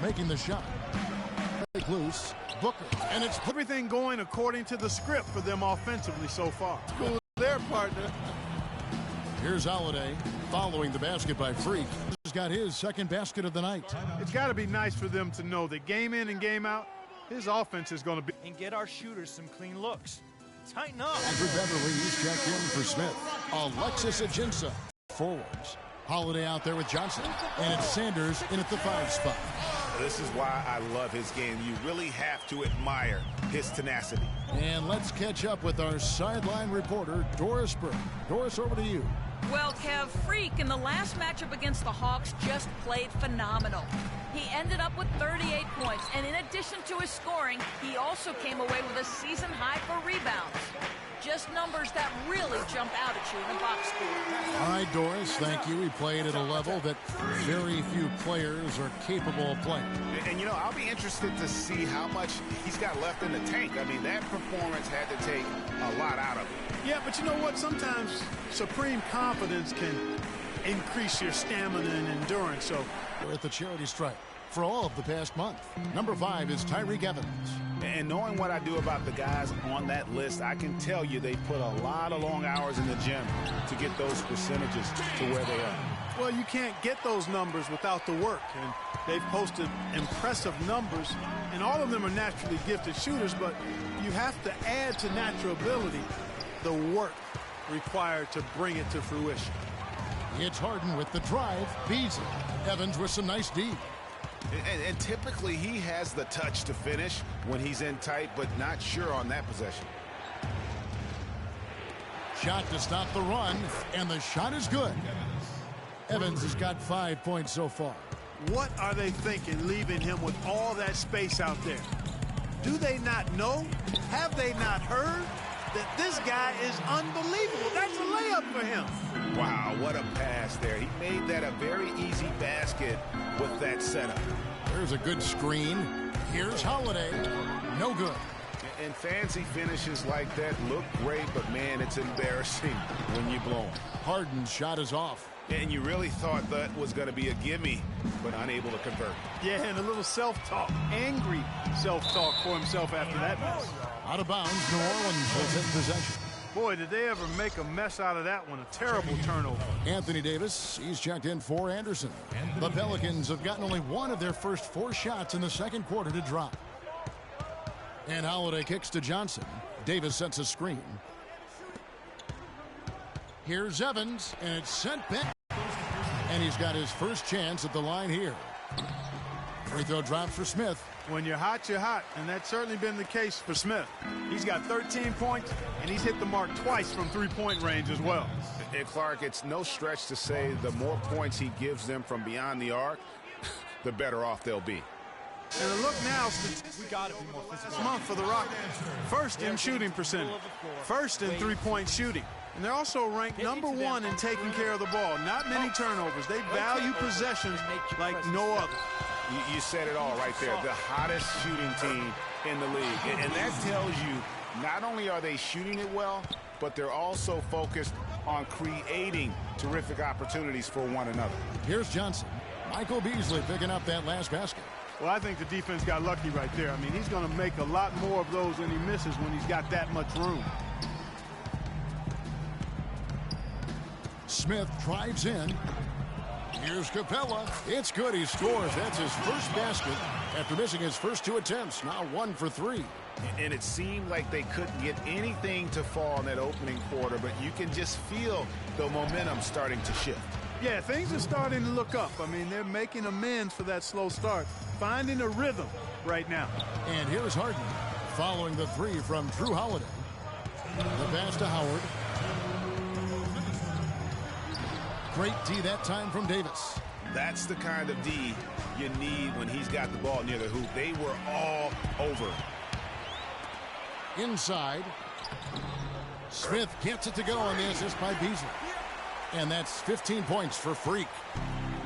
making the shot. Break loose. Booker. And it's everything going according to the script for them offensively so far. Cool there, partner. Here's Holiday following the basket by Freak. He's got his second basket of the night. It's got to be nice for them to know that game in and game out, his offense is going to be. And get our shooters some clean looks. Tighten up. Andrew Beverly is checked in for Smith. Alexis Ajinça forwards. Holiday out there with Johnson. And it's Sanders in at the 5 spot. This is why I love his game. You really have to admire his tenacity. And let's catch up with our sideline reporter, Doris Burke. Doris, over to you. Well, Kev, Freak in the last matchup against the Hawks just played phenomenal. He ended up with 38 points, and in addition to his scoring, he also came away with a season high for rebounds. Just numbers that really jump out at you in the box score. All right, Doris, thank you. He played at a level that very few players are capable of playing. And, you know, I'll be interested to see how much he's got left in the tank. I mean, that performance had to take a lot out of him. Yeah, but you know what? Sometimes supreme confidence can increase your stamina and endurance. So we're at the charity stripe for all of the past month. Number 5 is Tyreke Evans. And knowing what I do about the guys on that list, I can tell you they put a lot of long hours in the gym to get those percentages to where they are. Well, you can't get those numbers without the work, and they've posted impressive numbers, and all of them are naturally gifted shooters, but you have to add to natural ability the work required to bring it to fruition. It's Harden with the drive. Beasley. Evans with some nice D. And typically he has the touch to finish when he's in tight, but not sure on that possession. Shot to stop the run, and the shot is good. Evans has got 5 points so far. What are they thinking leaving him with all that space out there? Do they not know? Have they not heard that this guy is unbelievable? That's a layup for him. Wow, what a pass there. He made that a very easy basket with that setup. There's a good screen. Here's Holiday. No good. And fancy finishes like that look great, but man, it's embarrassing when you blow them. Harden's shot is off. And you really thought that was going to be a gimme, but unable to convert. Yeah, and a little self-talk, angry self-talk for himself after that mess. Out of bounds, New Orleans will take possession. Boy, did they ever make a mess out of that one. A terrible turnover. Anthony Davis, he's checked in for Anderson. The Pelicans have gotten only one of their first 4 shots in the second quarter to drop. And Holiday kicks to Johnson. Davis sets a screen. Here's Evans, and it's sent back. And he's got his first chance at the line here. Free throw drops for Smith. When you're hot, and that's certainly been the case for Smith. He's got 13 points, and he's hit the mark twice from three-point range as well. And Clark, it's no stretch to say the more points he gives them from beyond the arc, the better off they'll be. And a look now, we got to be more physical this month for the Rockets. First in shooting percentage, first in three-point shooting. And they're also ranked number 1 in taking care of the ball. Not many turnovers. They value possessions like no other. You said it all right there. The hottest shooting team in the league. And that tells you not only are they shooting it well, but they're also focused on creating terrific opportunities for one another. Here's Johnson. Michael Beasley picking up that last basket. Well, I think the defense got lucky right there. I mean, he's going to make a lot more of those than he misses when he's got that much room. Smith drives in. Here's Capella. It's good. He scores. That's his first basket after missing his first 2 attempts. Now 1 for 3. And it seemed like they couldn't get anything to fall in that opening quarter, but you can just feel the momentum starting to shift. Yeah, things are starting to look up. I mean, they're making amends for that slow start, finding a rhythm right now. And here's Harden following the 3 from Drew Holiday. The pass to Howard. Great D that time from Davis. That's the kind of D you need when he's got the ball near the hoop. They were all over. Inside. Smith gets it to go on the assist by Beasley. And that's 15 points for Freak.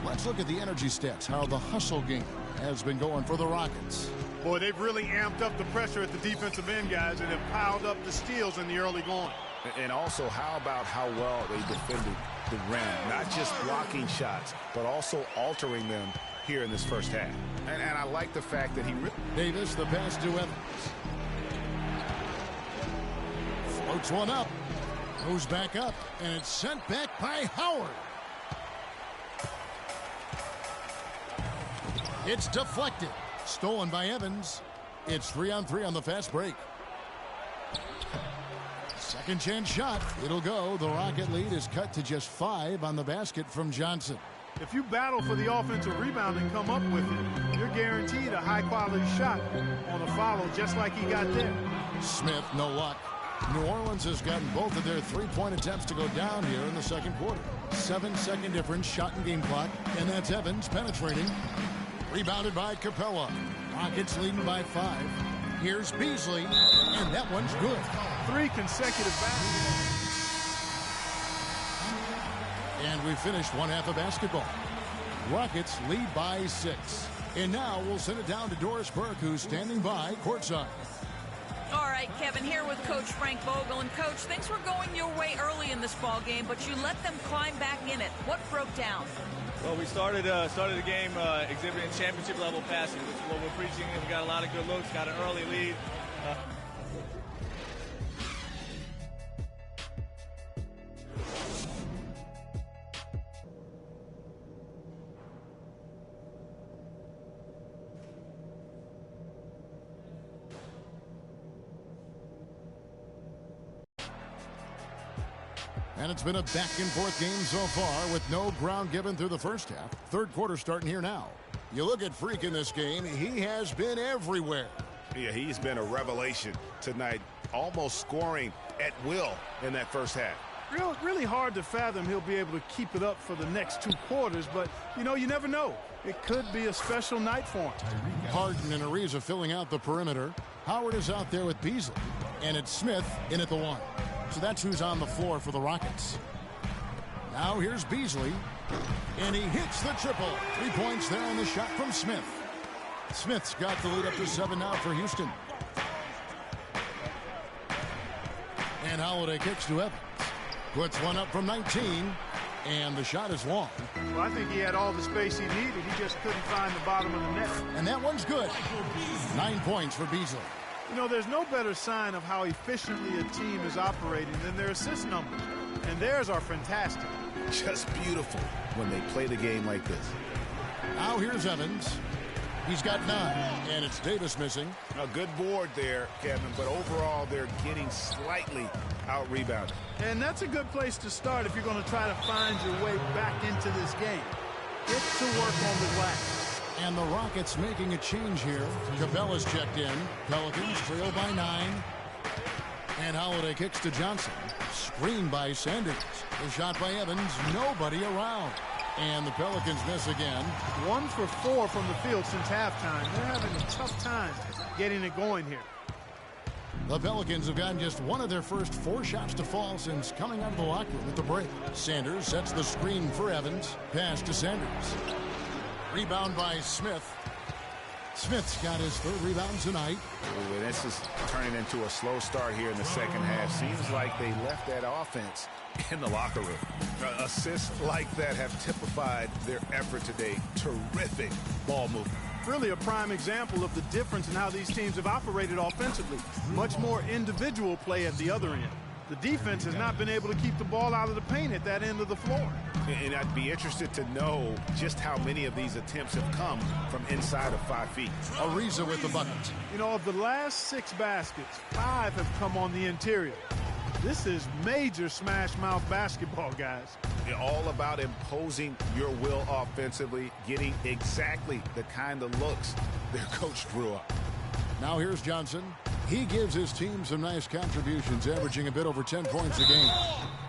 Let's look at the energy stats, how the hustle game has been going for the Rockets. Boy, they've really amped up the pressure at the defensive end, guys, and have piled up the steals in the early going. And also, how about how well they defended the rim? Not just blocking shots, but also altering them here in this first half. And I like the fact that he... Davis, the pass to Evans. Floats one up. Goes back up, and it's sent back by Howard. It's deflected. Stolen by Evans. It's 3-on-3 on the fast break. Second chance shot. It'll go. The Rocket lead is cut to just 5 on the basket from Johnson. If you battle for the offensive rebound and come up with it, you're guaranteed a high-quality shot on a follow just like he got there. Smith, no luck. New Orleans has gotten both of their three-point attempts to go down here in the second quarter. 7-second difference, shot and game clock, and that's Evans penetrating. Rebounded by Capella. Rockets leading by 5. Here's Beasley, and that one's good. 3 consecutive baskets. And we finished one half of basketball. Rockets lead by 6. And now we'll send it down to Doris Burke, who's standing by courtside. All right, Kevin, here with Coach Frank Vogel. And, Coach, things were going your way early in this ball game, but you let them climb back in it. What broke down? Well, we started the game exhibiting championship-level passing, which is what we're preaching. We got a lot of good looks, got an early lead. And it's been a back-and-forth game so far with no ground given through the first half. Third quarter starting here now. You look at Freak in this game, he has been everywhere. Yeah, he's been a revelation tonight, almost scoring at will in that first half. Really hard to fathom he'll be able to keep it up for the next 2 quarters, but, you know, you never know. It could be a special night for him. Harden and Ariza filling out the perimeter. Howard is out there with Beasley. And it's Smith in at the 1. So that's who's on the floor for the Rockets. Now here's Beasley. And he hits the triple. 3 points there on the shot from Smith. Smith's got the lead up to 7 now for Houston. And Holiday kicks to Evans. Puts one up from 19. And the shot is long. Well, I think he had all the space he needed. He just couldn't find the bottom of the net. And that one's good. 9 points for Beasley. You know, there's no better sign of how efficiently a team is operating than their assist numbers. And theirs are fantastic. Just beautiful when they play the game like this. Now here's Evans. He's got 9, and it's Davis missing. A good board there, Kevin, but overall they're getting slightly out-rebounded. And that's a good place to start if you're going to try to find your way back into this game. Get to work on the glass. And the Rockets making a change here. Capella's checked in. Pelicans trail by 9. And Holiday kicks to Johnson. Screen by Sanders. The shot by Evans. Nobody around. And the Pelicans miss again. 1 for 4 from the field since halftime. They're having a tough time getting it going here. The Pelicans have gotten just one of their first 4 shots to fall since coming out of the locker room at the break. Sanders sets the screen for Evans. Pass to Sanders. Rebound by Smith. Smith's got his 3rd rebound tonight. Ooh, this is turning into a slow start here in the second half. Seems like they left that offense in the locker room. Assists like that have typified their effort today. Terrific ball movement. Really a prime example of the difference in how these teams have operated offensively. Much more individual play at the other end. The defense has not been able to keep the ball out of the paint at that end of the floor. And I'd be interested to know just how many of these attempts have come from inside of 5 feet. Ariza with the bucket. You know, of the last 6 baskets, 5 have come on the interior. This is major smash-mouth basketball, guys. All about imposing your will offensively, getting exactly the kind of looks their coach drew up. Now here's Johnson. He gives his team some nice contributions, averaging a bit over 10 points a game.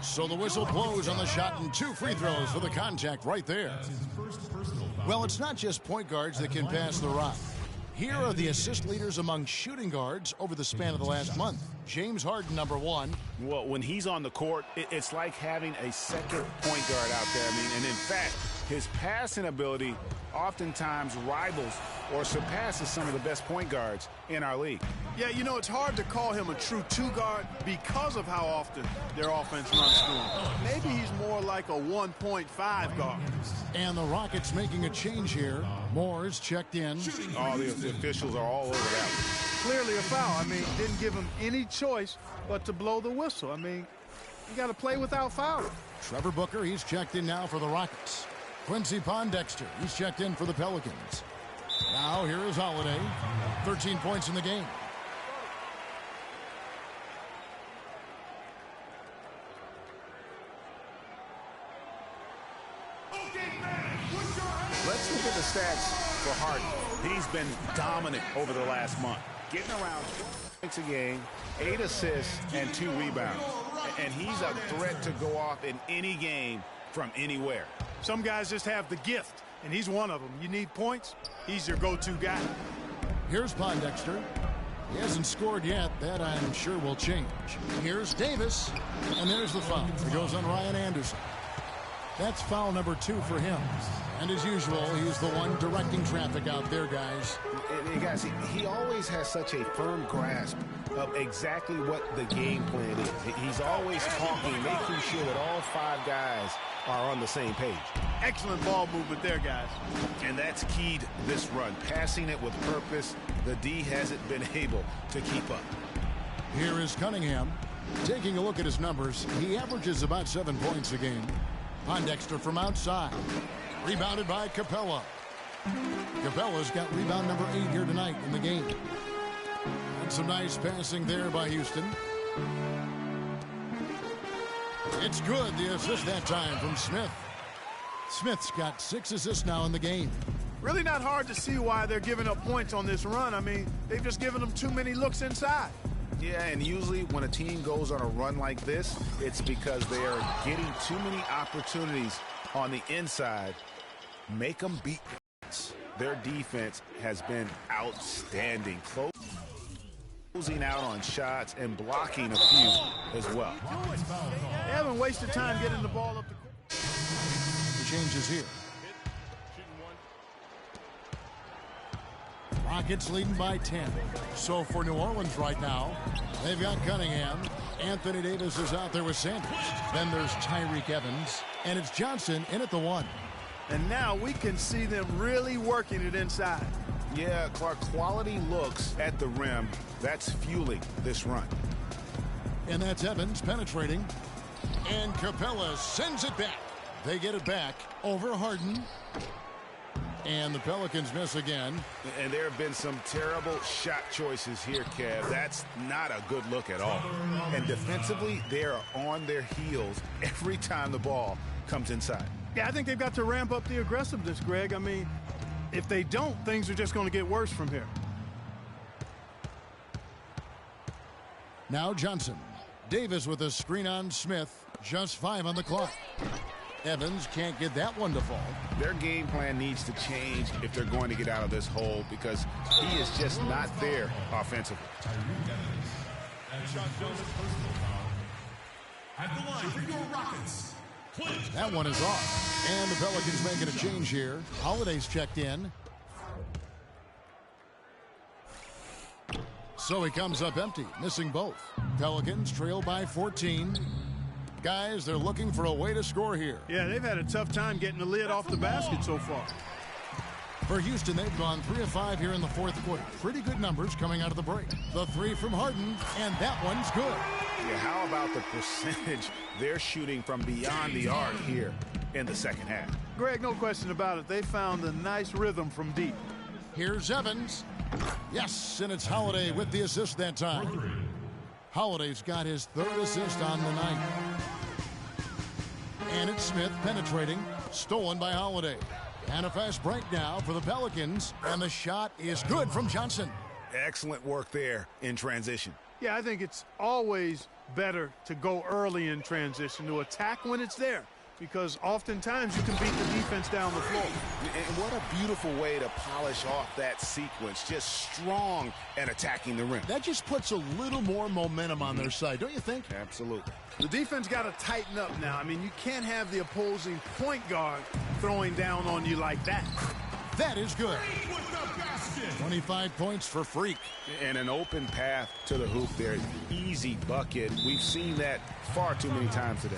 So the whistle blows on the shot and 2 free throws for the contact right there. Well, it's not just point guards that can pass the rock. Here are the assist leaders among shooting guards over the span of the last month. James Harden, number 1. Well, when he's on the court, it's like having a second point guard out there. I mean, and in fact, His passing ability oftentimes rivals or surpasses some of the best point guards in our league. Yeah, you know, it's hard to call him a true two-guard because of how often their offense runs through him. Maybe he's more like a 1.5 guard. And the Rockets making a change here. Moore's checked in. All the officials are all over that one. Clearly a foul. I mean, didn't give him any choice but to blow the whistle. I mean, you got to play without fouling. Trevor Booker, he's checked in now for the Rockets. Quincy Pondexter, he's checked in for the Pelicans. Now here is Holiday. 13 points in the game. Let's look at the stats for Harden. He's been dominant over the last month. Getting around 12 points a game, 8 assists, and 2 rebounds. And he's a threat to go off in any game from anywhere. Some guys just have the gift, and he's one of them. You need points, he's your go-to guy. Here's Pondexter. He hasn't scored yet. That, I'm sure, will change. Here's Davis. And there's the foul. It goes on Ryan Anderson. That's foul number 2 for him. And as usual, he's the one directing traffic out there, guys. And guys, he always has such a firm grasp of exactly what the game plan is. He's always talking, making sure that all 5 guys are on the same page. Excellent ball movement there, guys. And that's keyed this run. Passing it with purpose. The D hasn't been able to keep up. Here is Cunningham. Taking a look at his numbers, he averages about 7 points a game. Pondexter from outside. Rebounded by Capella. Capella's got rebound number 8 here tonight in the game. And some nice passing there by Houston. It's good. The assist that time from Smith. Smith's got 6 assists now in the game. Really not hard to see why they're giving up points on this run. I mean, they've just given them too many looks inside. Yeah, and usually when a team goes on a run like this, it's because they are getting too many opportunities on the inside. Make them beat. Their defense has been outstanding. Closing out on shots and blocking a few as well. They haven't wasted time getting the ball up the court. The changes here. Rockets leading by 10. So for New Orleans right now, they've got Cunningham. Anthony Davis is out there with Sanders. Then there's Tyreke Evans. And it's Johnson in at the 1. And now we can see them really working it inside. Yeah, Clark, quality looks at the rim. That's fueling this run. And that's Evans penetrating. And Capella sends it back. They get it back over Harden. And the Pelicans miss again. And there have been some terrible shot choices here, Kev. That's not a good look at all. And defensively, they are on their heels every time the ball comes inside. Yeah, I think they've got to ramp up the aggressiveness, Greg. I mean, if they don't, things are just going to get worse from here. Now Johnson. Davis with a screen on Smith. Just 5 on the clock. Evans can't get that one to fall. Their game plan needs to change if they're going to get out of this hole because he is just not there offensively. At the line for your Rockets. That one is off. And the Pelicans making a change here. Holiday's checked in. So he comes up empty, missing both. Pelicans trail by 14. Guys, they're looking for a way to score here. Yeah, they've had a tough time getting the lid off the basket so far. For Houston, they've gone 3 of 5 here in the 4th quarter. Pretty good numbers coming out of the break. The 3 from Harden, and that one's good. Yeah, how about the percentage they're shooting from beyond the arc here in the second half? Greg, no question about it. They found a nice rhythm from deep. Here's Evans. Yes, and it's Holiday with the assist that time. Holiday's got his 3rd assist on the night. And it's Smith penetrating, stolen by Holiday. And a fast break now for the Pelicans, and the shot is good from Johnson. Excellent work there in transition. Yeah, I think it's always better to go early in transition, to attack when it's there. because oftentimes you can beat the defense down the floor. And what a beautiful way to polish off that sequence. Just strong and attacking the rim. That just puts a little more momentum on their side, don't you think? Absolutely. The defense got to tighten up now. I mean, you can't have the opposing point guard throwing down on you like that. That is good. 25 points for Freak. And an open path to the hoop there. Easy bucket. We've seen that far too many times today.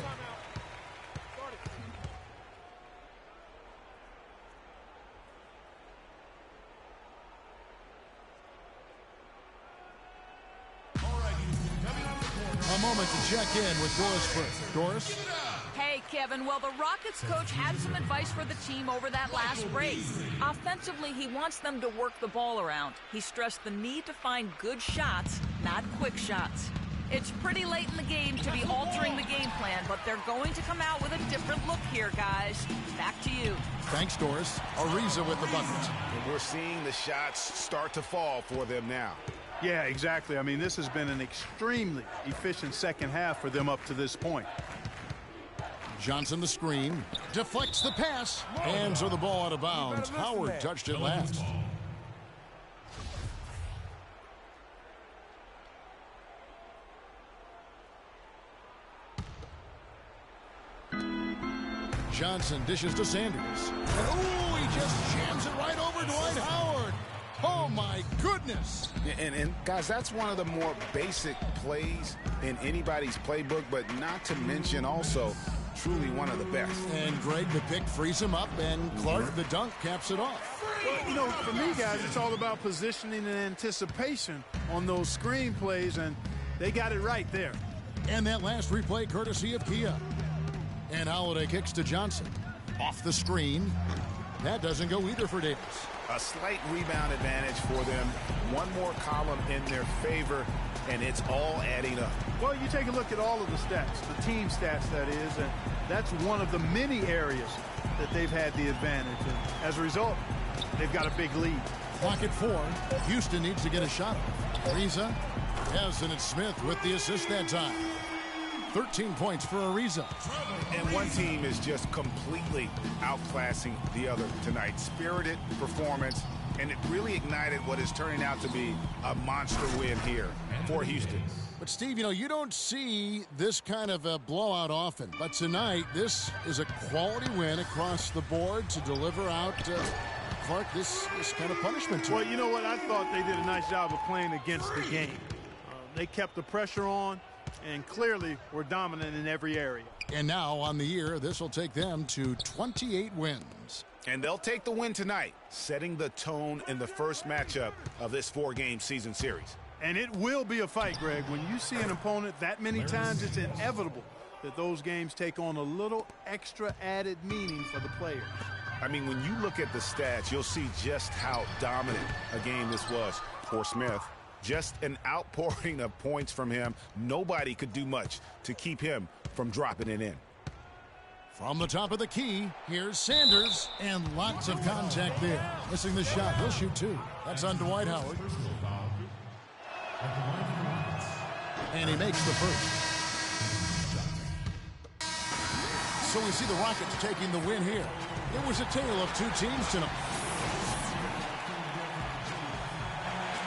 A moment to check in with Doris first. Doris? Hey, Kevin. Well, the Rockets coach had some advice for the team over that last break. Offensively, he wants them to work the ball around. He stressed the need to find good shots, not quick shots. It's pretty late in the game to be altering the game plan, but they're going to come out with a different look here, guys. Back to you. Thanks, Doris. Ariza with the bucket. And we're seeing the shots start to fall for them now. Yeah, exactly. I mean, this has been an extremely efficient second half for them up to this point. Johnson the screen. Deflects the pass. Hands are the ball out of bounds. Howard touched it last. Johnson dishes to Sanders. And, ooh, he just jams it right over Dwight Howard. Oh, my goodness. And guys, that's one of the more basic plays in anybody's playbook, but not to mention also truly one of the best. And Greg, the pick, frees him up, and Clark, the dunk, caps it off. Well, you know, for me, guys, it's all about positioning and anticipation on those screen plays, and they got it right there. And that last replay courtesy of Kia. And Holiday kicks to Johnson. Off the screen. That doesn't go either for Davis. A slight rebound advantage for them. One more column in their favor, and it's all adding up. Well, you take a look at all of the stats, the team stats, that is, and that's one of the many areas that they've had the advantage. And as a result, they've got a big lead. Clock at 4. Houston needs to get a shot off. Ariza. Yes, and it's Smith with the assist that time. 13 points for Ariza. And one team is just completely outclassing the other tonight. Spirited performance, and it really ignited what is turning out to be a monster win here for Houston. But, Steve, you know, you don't see this kind of a blowout often. But tonight, this is a quality win across the board to deliver out, Clark, this kind of punishment to Well, him. you know what? I thought they did a nice job of playing against the game. They kept the pressure on, and clearly were dominant in every area. And now on the year, this will take them to 28 wins. And they'll take the win tonight, setting the tone in the first matchup of this 4-game season series. And it will be a fight, Greg. When you see an opponent that many times, it's inevitable that those games take on a little extra added meaning for the players. I mean, when you look at the stats, you'll see just how dominant a game this was for Smith. Just an outpouring of points from him. Nobody could do much to keep him from dropping it in. From the top of the key, here's Sanders, and lots of contact there. Missing the shot. He'll shoot 2. That's on Dwight Howard. And he makes the first. So we see the Rockets taking the win here. It was a tale of 2 teams tonight.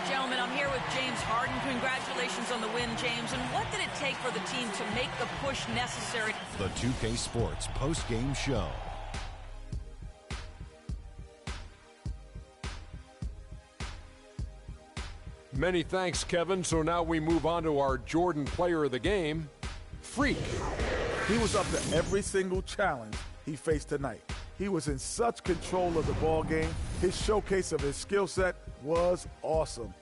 Gentlemen, I'm here with James Harden. Congratulations on the win, James. And what did it take for the team to make the push necessary? The 2K Sports post-game show. Many thanks, Kevin. So now we move on to our Jordan player of the game, Freak. He was up to every single challenge he faced tonight. He was in such control of the ball game. His showcase of his skill set was awesome.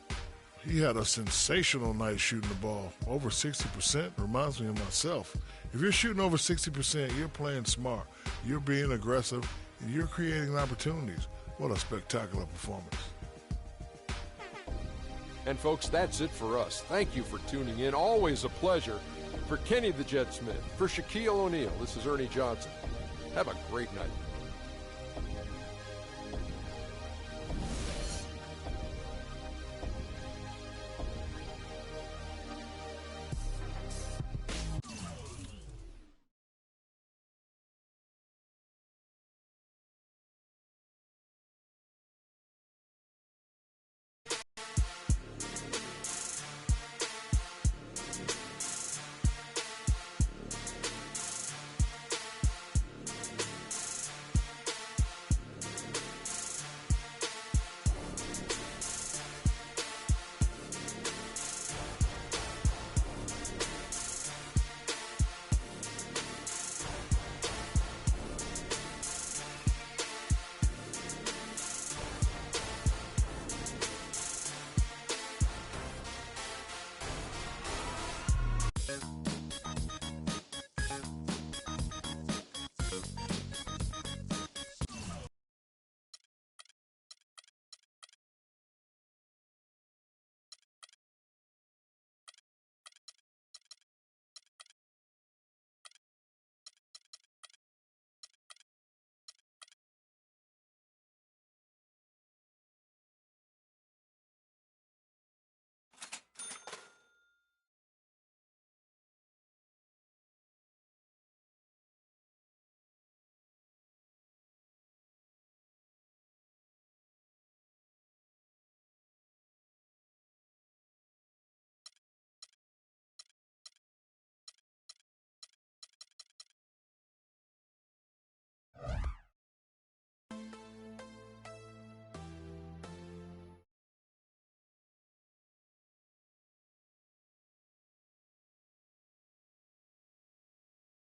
He had a sensational night shooting the ball. Over 60% reminds me of myself. If you're shooting over 60%, you're playing smart. You're being aggressive, and you're creating opportunities. What a spectacular performance. And, folks, that's it for us. Thank you for tuning in. Always a pleasure. For Kenny the Jet Smith, for Shaquille O'Neal, this is Ernie Johnson. Have a great night.